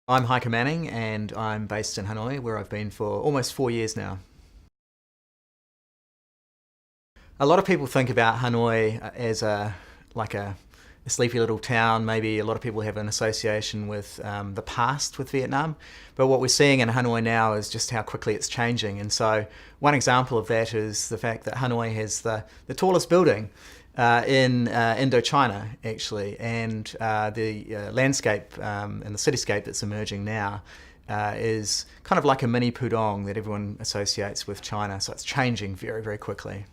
I'm Haike Manning and I'm based in Hanoi, where I've been for almost 4 years now. A lot of people think about Hanoi as like a sleepy little town. Maybe a lot of people have an association with the past with Viet Nam. But what we're seeing in Hanoi now is just how quickly it's changing. And so one example of that is the fact that Hanoi has the tallest building in Indochina, actually, and the landscape and the cityscape that's emerging now is kind of like a mini Pudong that everyone associates with China, so it's changing very, very quickly.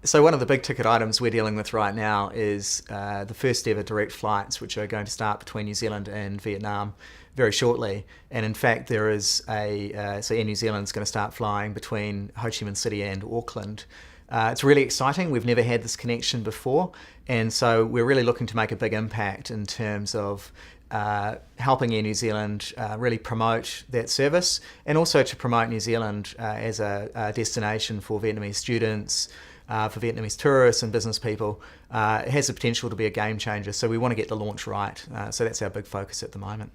So one of the big ticket items we're dealing with right now is the first ever direct flights, which are going to start between New Zealand and Vietnam very shortly. And in fact, there is so Air New Zealand's going to start flying between Ho Chi Minh City and Auckland. It's really exciting. We've never had this connection before, and so we're really looking to make a big impact in terms of helping Air New Zealand really promote that service, and also to promote New Zealand as a destination for Vietnamese students, for Vietnamese tourists and business people. It has the potential to be a game changer, so we want to get the launch right. So that's our big focus at the moment.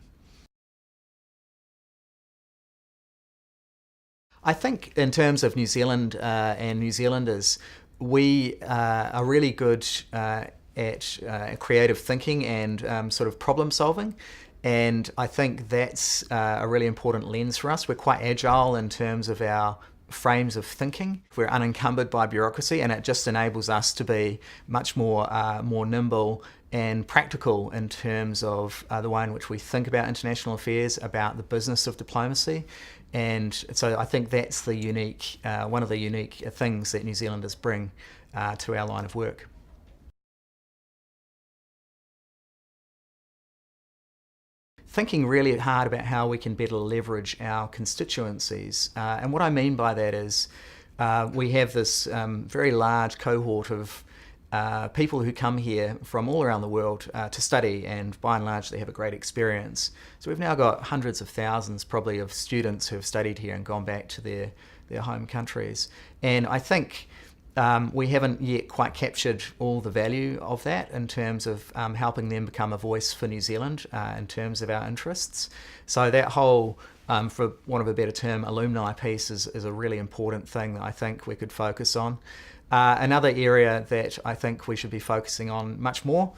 I think in terms of New Zealand and New Zealanders, we are really good at creative thinking and sort of problem solving. And I think that's a really important lens for us. We're quite agile in terms of our frames of thinking. We're unencumbered by bureaucracy, and it just enables us to be much more nimble and practical in terms of the way in which we think about international affairs, about the business of diplomacy. And so I think that's the unique, one of the unique things that New Zealanders bring to our line of work. Thinking really hard about how we can better leverage our constituencies. And what I mean by that is we have this very large cohort of people who come here from all around the world to study, and by and large they have a great experience. So we've now got hundreds of thousands probably of students who have studied here and gone back to their home countries. And I think we haven't yet quite captured all the value of that in terms of helping them become a voice for New Zealand in terms of our interests. So that whole, for want of a better term, alumni piece is a really important thing that I think we could focus on. Another area that I think we should be focusing on much more,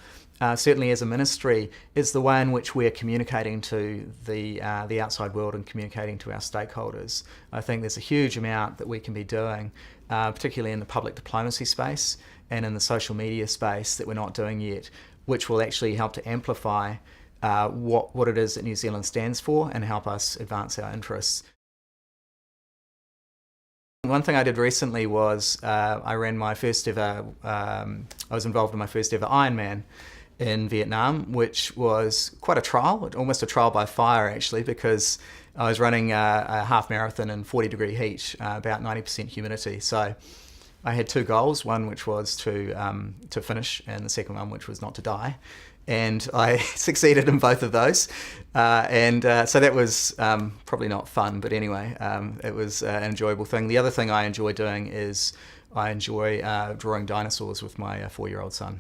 certainly as a ministry, is the way in which we're communicating to the outside world and communicating to our stakeholders. I think there's a huge amount that we can be doing, particularly in the public diplomacy space and in the social media space, that we're not doing yet, which will actually help to amplify what it is that New Zealand stands for and help us advance our interests. One thing I did recently was I ran my first ever, I was involved in my first ever Ironman in Vietnam, which was quite a trial, almost a trial by fire actually, because I was running a half marathon in 40-degree heat, about 90% humidity. So I had two goals, one which was to finish, and the second one which was not to die. And I succeeded in both of those. So that was probably not fun, but anyway, it was an enjoyable thing. The other thing I enjoy doing is I enjoy drawing dinosaurs with my 4-year-old son.